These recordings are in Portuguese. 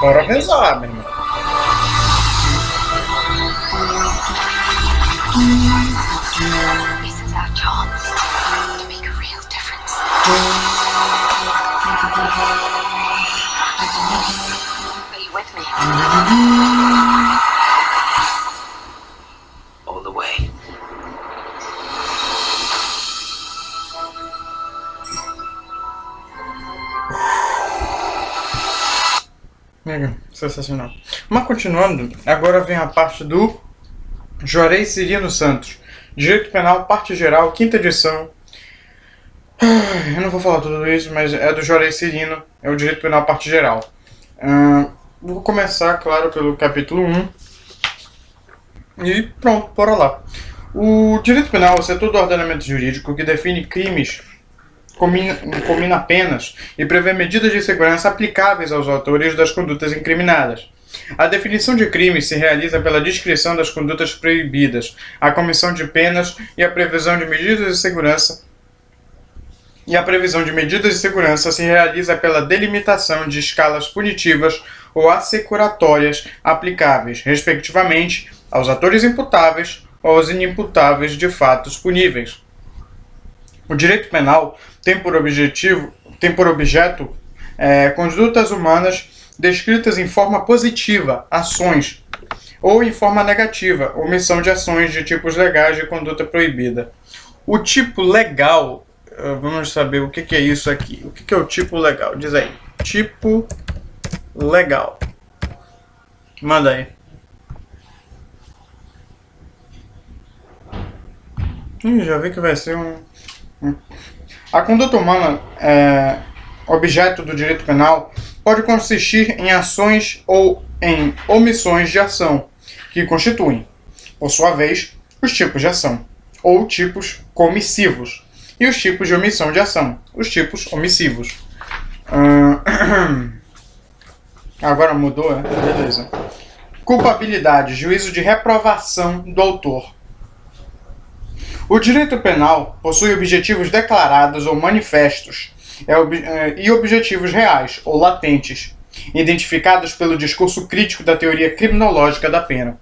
Bora rezar, meu irmão. This is our chance to make a real difference. Are you with me? All the way. Legal, sensacional. Mas continuando, agora vem a parte do Juarez Cirino Santos. Direito Penal, parte geral, quinta edição. Eu não vou falar tudo isso, mas é do Juarez Cirino, é o Direito Penal, parte geral. Vou começar, claro, pelo capítulo 1. E pronto, bora lá. O Direito Penal é o setor do ordenamento jurídico que define crimes, combina penas e prevê medidas de segurança aplicáveis aos autores das condutas incriminadas. A definição de crimes se realiza pela descrição das condutas proibidas, a comissão de penas e a previsão de medidas de segurança. E a previsão de medidas de segurança se realiza pela delimitação de escalas punitivas ou assecuratórias aplicáveis, respectivamente, aos atores imputáveis ou aos inimputáveis de fatos puníveis. O direito penal tem por objeto condutas humanas descritas em forma positiva, ações, ou em forma negativa, omissão de ações de tipos legais de conduta proibida. O tipo legal, vamos saber o que é isso aqui. O que é o tipo legal? Diz aí. Tipo legal. Manda aí. Já vi que vai ser A conduta humana, objeto do direito penal, pode consistir em ações ou em omissões de ação, que constituem, por sua vez, os tipos de ação, ou tipos comissivos, e os tipos de omissão de ação, os tipos omissivos. Agora mudou, Beleza. Culpabilidade, juízo de reprovação do autor. O direito penal possui objetivos declarados ou manifestos e objetivos reais ou latentes, identificados pelo discurso crítico da teoria criminológica da pena.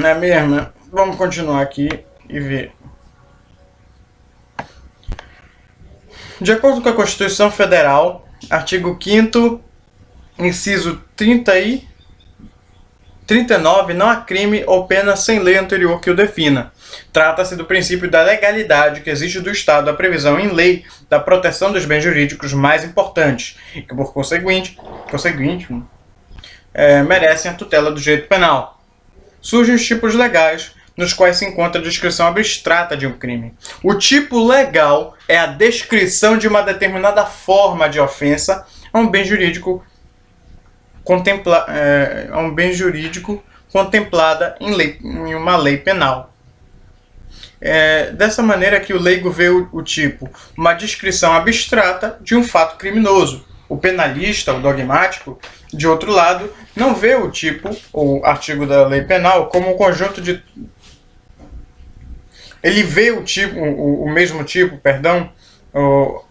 Não é mesmo? Vamos continuar aqui e ver. De acordo com a Constituição Federal, artigo 5º, inciso 39, não há crime ou pena sem lei anterior que o defina. Trata-se do princípio da legalidade que exige do Estado a previsão em lei da proteção dos bens jurídicos mais importantes e que, por conseguinte merecem a tutela do direito penal. Surgem os tipos legais, nos quais se encontra a descrição abstrata de um crime. O tipo legal é a descrição de uma determinada forma de ofensa a um bem jurídico contemplada em uma lei penal. Dessa maneira que o leigo vê o tipo, uma descrição abstrata de um fato criminoso. O penalista, o dogmático, de outro lado, não vê o tipo, ou artigo da lei penal, como um conjunto de... Ele vê o mesmo tipo,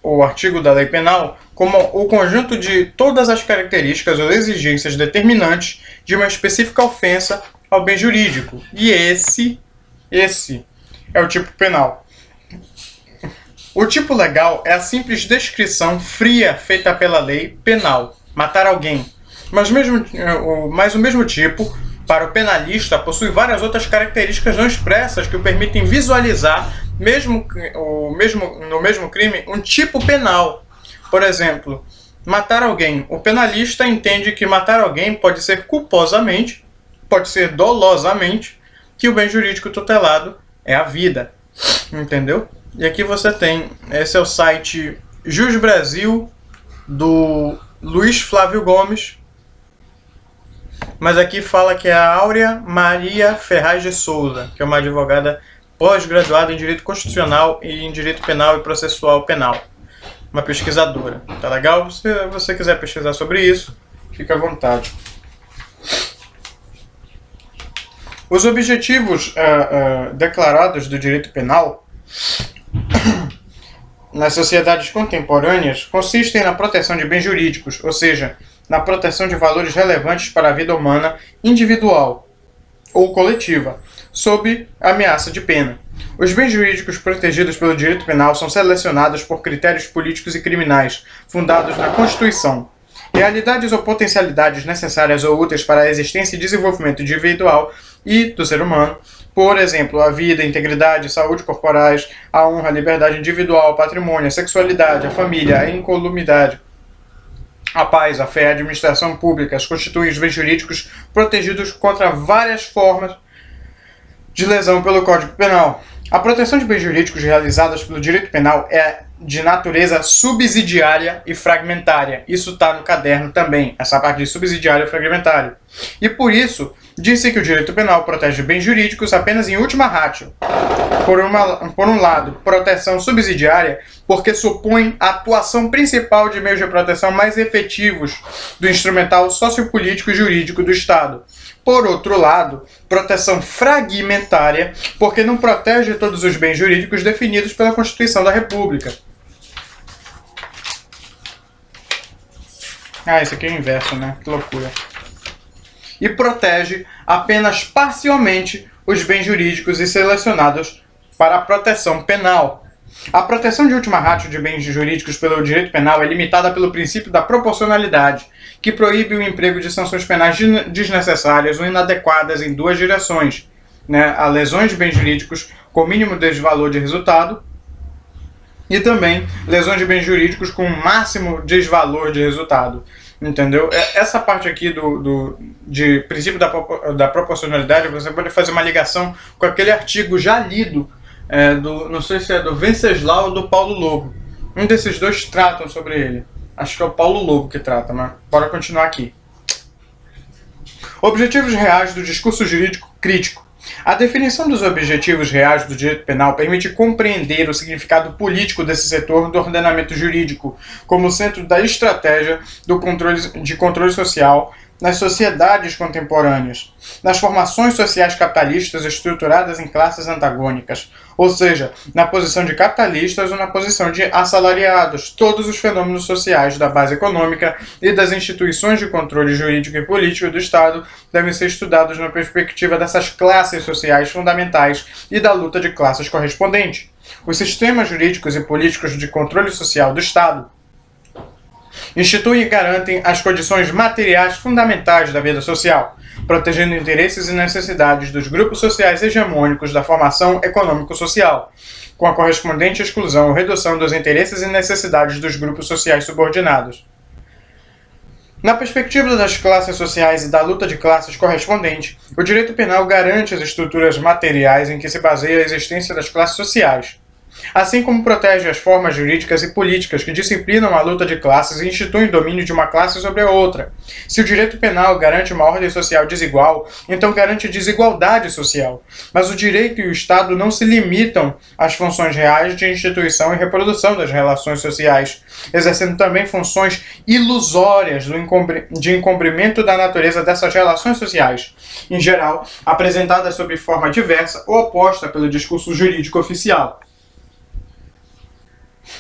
o artigo da lei penal, como o conjunto de todas as características ou exigências determinantes de uma específica ofensa ao bem jurídico. E esse é o tipo penal. O tipo legal é a simples descrição fria feita pela lei penal, matar alguém. Mas o mesmo tipo, para o penalista, possui várias outras características não expressas que o permitem visualizar, no mesmo crime, um tipo penal. Por exemplo, matar alguém. O penalista entende que matar alguém pode ser culposamente, pode ser dolosamente, que o bem jurídico tutelado é a vida. Entendeu? E aqui você tem, esse é o site Jus Brasil, do Luiz Flávio Gomes. Mas aqui fala que é a Áurea Maria Ferraz de Souza, que é uma advogada pós-graduada em Direito Constitucional e em Direito Penal e Processual Penal. Uma pesquisadora. Tá legal? Se você quiser pesquisar sobre isso, fica à vontade. Os objetivos declarados do direito penal nas sociedades contemporâneas consistem na proteção de bens jurídicos, ou seja, na proteção de valores relevantes para a vida humana individual ou coletiva, sob ameaça de pena. Os bens jurídicos protegidos pelo direito penal são selecionados por critérios políticos e criminais, fundados na Constituição. Realidades ou potencialidades necessárias ou úteis para a existência e desenvolvimento individual e do ser humano, por exemplo, a vida, a integridade, saúde corporais, a honra, a liberdade individual, o patrimônio, a sexualidade, a família, a incolumidade, a paz, a fé, a administração pública, constituem os bens jurídicos protegidos contra várias formas de lesão pelo Código Penal. A proteção de bens jurídicos realizadas pelo direito penal é de natureza subsidiária e fragmentária. Isso está no caderno também, essa parte de subsidiário e fragmentário. E por isso, disse que o direito penal protege bens jurídicos apenas em última ratio. Por um lado, proteção subsidiária, porque supõe a atuação principal de meios de proteção mais efetivos do instrumental sociopolítico e jurídico do Estado. Por outro lado, proteção fragmentária, porque não protege todos os bens jurídicos definidos pela Constituição da República. Isso aqui é o inverso, né? Que loucura. E protege apenas parcialmente os bens jurídicos e selecionados para a proteção penal. A proteção de última ratio de bens jurídicos pelo direito penal é limitada pelo princípio da proporcionalidade, que proíbe o emprego de sanções penais desnecessárias ou inadequadas em duas direções, né? A lesões de bens jurídicos com mínimo desvalor de resultado e também lesões de bens jurídicos com máximo desvalor de resultado. Entendeu? Essa parte aqui de princípio da proporcionalidade, você pode fazer uma ligação com aquele artigo já lido, não sei se é do Venceslau ou do Paulo Lobo. Um desses dois tratam sobre ele. Acho que é o Paulo Lobo que trata, mas bora continuar aqui. Objetivos reais do discurso jurídico crítico. A definição dos objetivos reais do direito penal permite compreender o significado político desse setor do ordenamento jurídico como centro da estratégia de controle social nas sociedades contemporâneas, nas formações sociais capitalistas estruturadas em classes antagônicas, ou seja, na posição de capitalistas ou na posição de assalariados. Todos os fenômenos sociais da base econômica e das instituições de controle jurídico e político do Estado devem ser estudados na perspectiva dessas classes sociais fundamentais e da luta de classes correspondente. Os sistemas jurídicos e políticos de controle social do Estado instituem e garantem as condições materiais fundamentais da vida social, protegendo interesses e necessidades dos grupos sociais hegemônicos da formação econômico-social, com a correspondente exclusão ou redução dos interesses e necessidades dos grupos sociais subordinados. Na perspectiva das classes sociais e da luta de classes correspondente, o direito penal garante as estruturas materiais em que se baseia a existência das classes sociais, assim como protege as formas jurídicas e políticas que disciplinam a luta de classes e instituem o domínio de uma classe sobre a outra. Se o direito penal garante uma ordem social desigual, então garante desigualdade social. Mas o direito e o Estado não se limitam às funções reais de instituição e reprodução das relações sociais, exercendo também funções ilusórias de encobrimento da natureza dessas relações sociais, em geral, apresentadas sob forma diversa ou oposta pelo discurso jurídico oficial.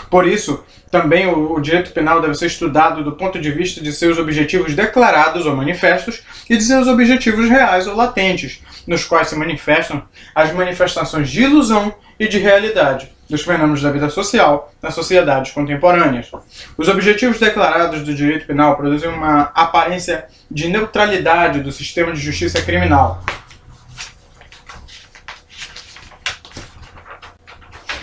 Por isso, também o direito penal deve ser estudado do ponto de vista de seus objetivos declarados ou manifestos e de seus objetivos reais ou latentes, nos quais se manifestam as manifestações de ilusão e de realidade dos fenômenos da vida social nas sociedades contemporâneas. Os objetivos declarados do direito penal produzem uma aparência de neutralidade do sistema de justiça criminal.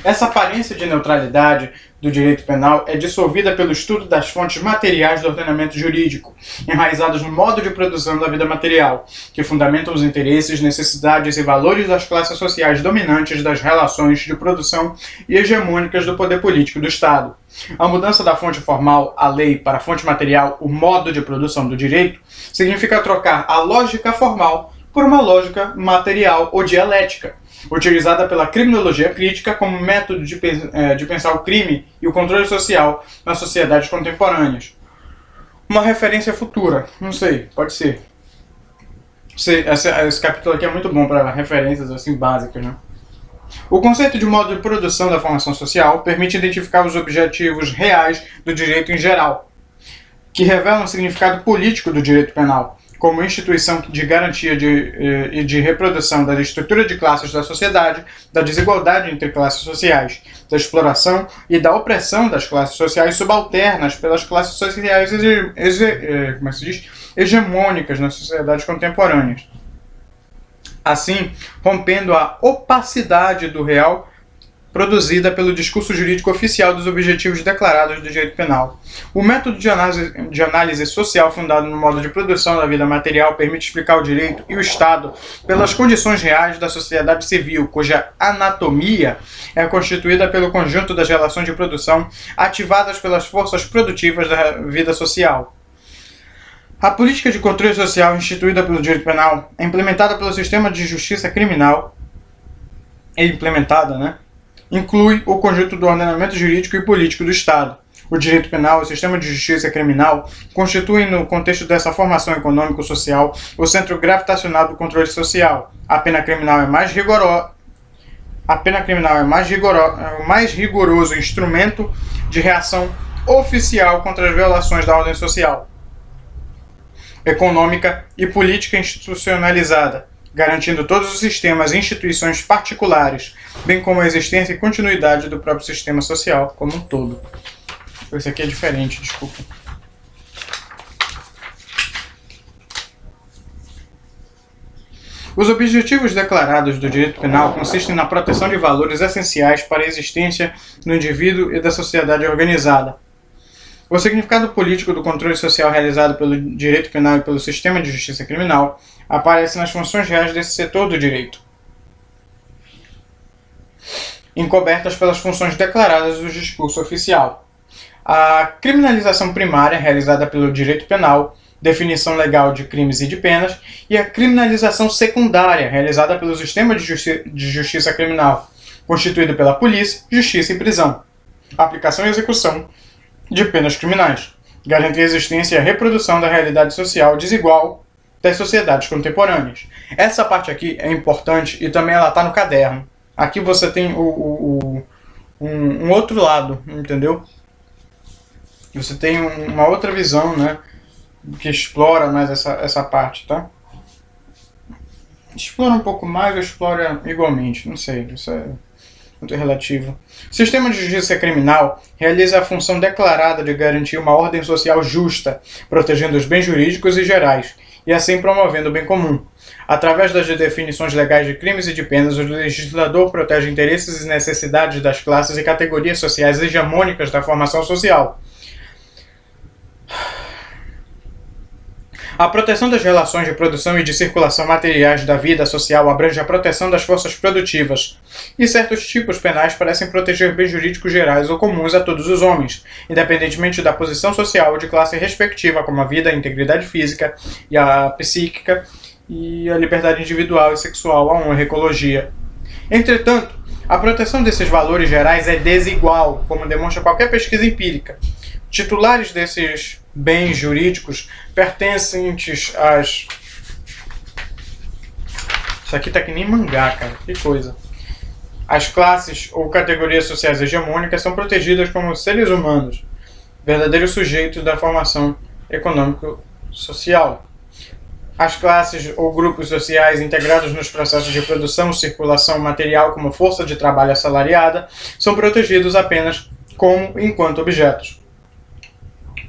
Essa aparência de neutralidade do direito penal é dissolvida pelo estudo das fontes materiais do ordenamento jurídico, enraizadas no modo de produção da vida material, que fundamentam os interesses, necessidades e valores das classes sociais dominantes das relações de produção e hegemônicas do poder político do Estado. A mudança da fonte formal, a lei, para a fonte material, o modo de produção do direito, significa trocar a lógica formal por uma lógica material ou dialética, utilizada pela criminologia crítica como método de pensar o crime e o controle social nas sociedades contemporâneas. Uma referência futura, não sei, pode ser. Esse capítulo aqui é muito bom para referências assim básicas, né? O conceito de modo de produção da formação social permite identificar os objetivos reais do direito em geral, que revelam o significado político do direito penal, como instituição de garantia e de reprodução da estrutura de classes da sociedade, da desigualdade entre classes sociais, da exploração e da opressão das classes sociais subalternas pelas classes sociais hegemônicas nas sociedades contemporâneas. Assim, rompendo a opacidade do real produzida pelo discurso jurídico oficial dos objetivos declarados do direito penal. O método de análise social fundado no modo de produção da vida material permite explicar o direito e o Estado pelas condições reais da sociedade civil, cuja anatomia é constituída pelo conjunto das relações de produção ativadas pelas forças produtivas da vida social. A política de controle social instituída pelo direito penal é implementada pelo sistema de justiça criminal, inclui o conjunto do ordenamento jurídico e político do Estado. O direito penal e o sistema de justiça criminal constituem, no contexto dessa formação econômico-social, o centro gravitacional do controle social. A pena criminal é o mais rigoroso instrumento de reação oficial contra as violações da ordem social, econômica e política institucionalizada, garantindo todos os sistemas e instituições particulares, bem como a existência e continuidade do próprio sistema social como um todo. Esse aqui é diferente, desculpa. Os objetivos declarados do direito penal consistem na proteção de valores essenciais para a existência do indivíduo e da sociedade organizada. O significado político do controle social realizado pelo direito penal e pelo sistema de justiça criminal aparece nas funções reais desse setor do direito, encobertas pelas funções declaradas do discurso oficial. A criminalização primária, realizada pelo direito penal, definição legal de crimes e de penas, e a criminalização secundária, realizada pelo sistema de justiça criminal, constituído pela polícia, justiça e prisão. Aplicação e execução de penas criminais, garante a existência e a reprodução da realidade social desigual das sociedades contemporâneas. Essa parte aqui é importante e também ela está no caderno. Aqui você tem um outro lado, entendeu? Você tem uma outra visão, né, que explora mais essa parte, tá? Explora um pouco mais ou explora igualmente, não sei, isso é muito relativo. O sistema de justiça criminal realiza a função declarada de garantir uma ordem social justa, protegendo os bens jurídicos e gerais, e assim promovendo o bem comum. Através das definições legais de crimes e de penas, o legislador protege interesses e necessidades das classes e categorias sociais hegemônicas da formação social. A proteção das relações de produção e de circulação materiais da vida social abrange a proteção das forças produtivas, e certos tipos penais parecem proteger bens jurídicos gerais ou comuns a todos os homens, independentemente da posição social ou de classe respectiva, como a vida, a integridade física e a psíquica, e a liberdade individual e sexual, a honra e a ecologia. Entretanto, a proteção desses valores gerais é desigual, como demonstra qualquer pesquisa empírica. Titulares desses bens jurídicos pertencentes às... Isso aqui tá que nem mangá, cara. Que coisa. As classes ou categorias sociais hegemônicas são protegidas como seres humanos, verdadeiros sujeitos da formação econômico-social. As classes ou grupos sociais integrados nos processos de produção e circulação material como força de trabalho assalariada são protegidos apenas como enquanto objetos.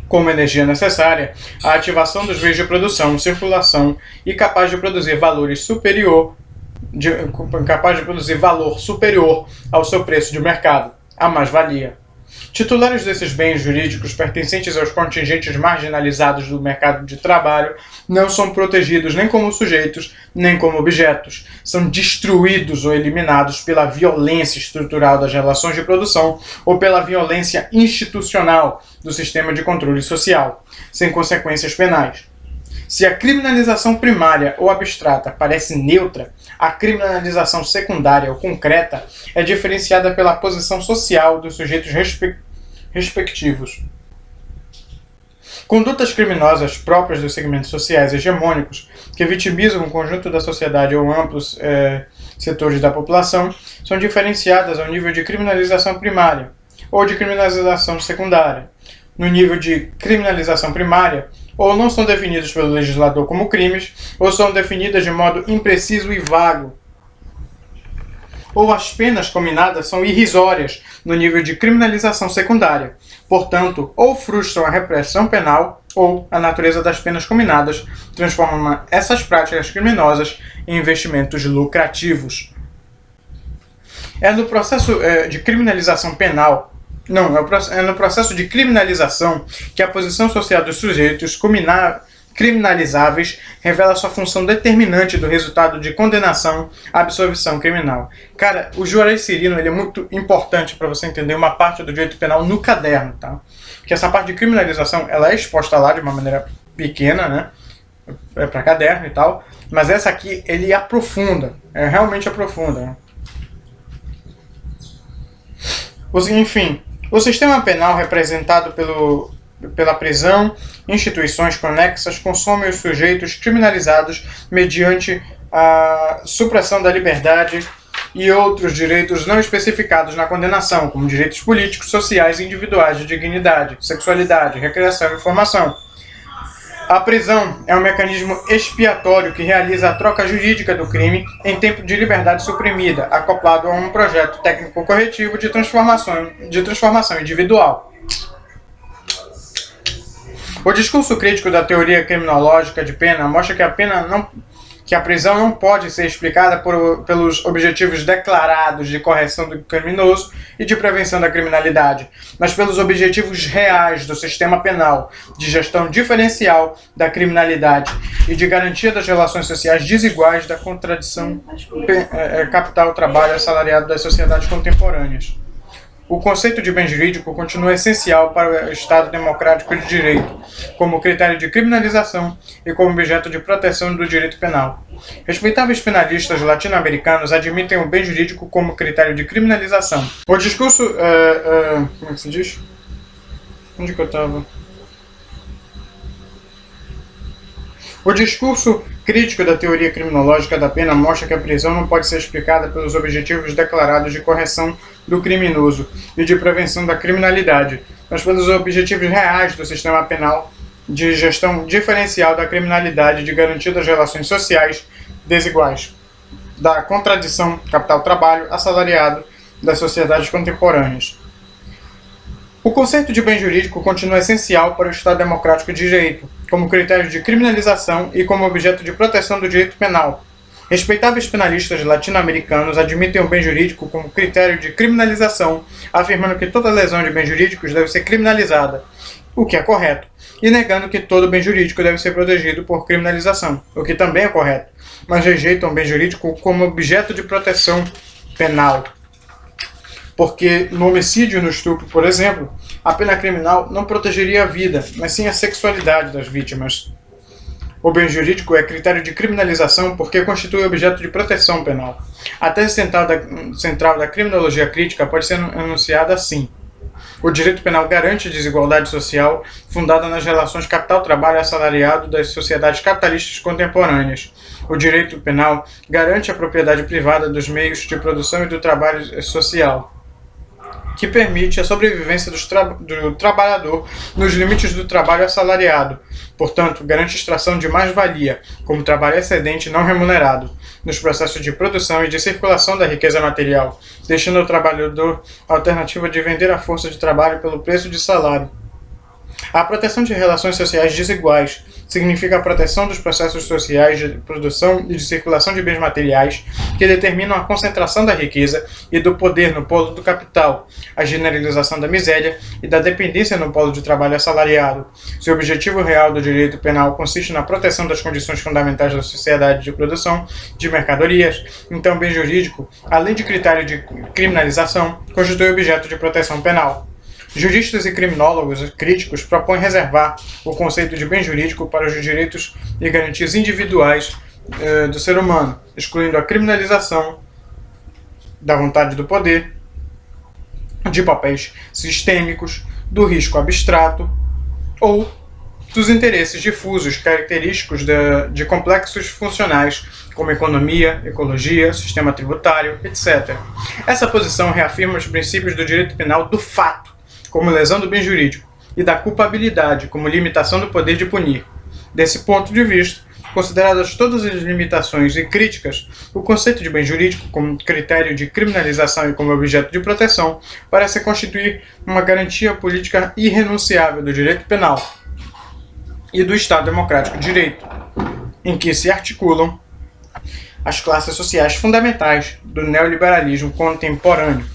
Como energia necessária, a ativação dos meios de produção, circulação e capaz de produzir valor superior ao seu preço de mercado, a mais-valia. Titulares desses bens jurídicos pertencentes aos contingentes marginalizados do mercado de trabalho não são protegidos nem como sujeitos, nem como objetos. São destruídos ou eliminados pela violência estrutural das relações de produção ou pela violência institucional do sistema de controle social, sem consequências penais. Se a criminalização primária ou abstrata parece neutra, a criminalização secundária ou concreta é diferenciada pela posição social dos sujeitos respectivos. Condutas criminosas próprias dos segmentos sociais hegemônicos, que vitimizam o conjunto da sociedade ou amplos setores da população, são diferenciadas ao nível de criminalização primária ou de criminalização secundária. no nível de criminalização primária, ou não são definidos pelo legislador como crimes, ou são definidas de modo impreciso e vago, ou as penas cominadas são irrisórias no nível de criminalização secundária, portanto, ou frustram a repressão penal, ou a natureza das penas cominadas transforma essas práticas criminosas em investimentos lucrativos. É no processo de criminalização penal, é no processo de criminalização que a posição social dos sujeitos criminalizáveis revela sua função determinante do resultado de condenação à absolvição criminal. Cara, o Juarez Cirino ele é muito importante para você entender uma parte do direito penal no caderno, tá? Porque essa parte de criminalização ela é exposta lá de uma maneira pequena, né? É para caderno e tal, mas essa aqui ele aprofunda, realmente aprofunda, né? Enfim, o sistema penal representado pela prisão, instituições conexas consomem os sujeitos criminalizados mediante a supressão da liberdade e outros direitos não especificados na condenação, como direitos políticos, sociais e individuais de dignidade, sexualidade, recreação e formação. A prisão é um mecanismo expiatório que realiza a troca jurídica do crime em tempo de liberdade suprimida, acoplado a um projeto técnico-corretivo de transformação individual. O discurso crítico da teoria criminológica de pena mostra que a prisão não pode ser explicada pelos objetivos declarados de correção do criminoso e de prevenção da criminalidade, mas pelos objetivos reais do sistema penal, de gestão diferencial da criminalidade e de garantia das relações sociais desiguais da contradição capital-trabalho assalariado das sociedades contemporâneas. O conceito de bem jurídico continua essencial para o Estado democrático de direito, como critério de criminalização e como objeto de proteção do direito penal. Respeitáveis penalistas latino-americanos admitem o bem jurídico como critério de criminalização. O discurso... como é que se diz? Onde que eu estava? O discurso crítico da teoria criminológica da pena mostra que a prisão não pode ser explicada pelos objetivos declarados de correção do criminoso e de prevenção da criminalidade, mas pelos objetivos reais do sistema penal de gestão diferencial da criminalidade e de garantia das relações sociais desiguais, da contradição capital-trabalho assalariado das sociedades contemporâneas. O conceito de bem jurídico continua essencial para o Estado democrático de direito, como critério de criminalização e como objeto de proteção do direito penal. Respeitáveis penalistas latino-americanos admitem o bem jurídico como critério de criminalização, afirmando que toda lesão de bens jurídicos deve ser criminalizada, o que é correto, e negando que todo bem jurídico deve ser protegido por criminalização, o que também é correto, mas rejeitam o bem jurídico como objeto de proteção penal. Porque no homicídio e no estupro, por exemplo, a pena criminal não protegeria a vida, mas sim a sexualidade das vítimas. O bem jurídico é critério de criminalização porque constitui objeto de proteção penal. A tese central da criminologia crítica pode ser enunciada assim. O direito penal garante a desigualdade social fundada nas relações capital-trabalho assalariado das sociedades capitalistas contemporâneas. O direito penal garante a propriedade privada dos meios de produção e do trabalho social, que permite a sobrevivência do trabalhador nos limites do trabalho assalariado. Portanto, garante extração de mais-valia, como trabalho excedente não remunerado, nos processos de produção e de circulação da riqueza material, deixando ao trabalhador a alternativa de vender a força de trabalho pelo preço de salário. A proteção de relações sociais desiguais significa a proteção dos processos sociais de produção e de circulação de bens materiais que determinam a concentração da riqueza e do poder no polo do capital, a generalização da miséria e da dependência no polo de trabalho assalariado. Se o objetivo real do direito penal consiste na proteção das condições fundamentais da sociedade de produção de mercadorias, então o bem jurídico, além de critério de criminalização, constitui objeto de proteção penal. Juristas e criminólogos críticos propõem reservar o conceito de bem jurídico para os direitos e garantias individuais do ser humano, excluindo a criminalização da vontade do poder, de papéis sistêmicos, do risco abstrato ou dos interesses difusos característicos de complexos funcionais, como economia, ecologia, sistema tributário, etc. Essa posição reafirma os princípios do direito penal do fato, como lesão do bem jurídico, e da culpabilidade como limitação do poder de punir. Desse ponto de vista, consideradas todas as limitações e críticas, o conceito de bem jurídico como critério de criminalização e como objeto de proteção parece constituir uma garantia política irrenunciável do direito penal e do Estado Democrático de Direito, em que se articulam as classes sociais fundamentais do neoliberalismo contemporâneo.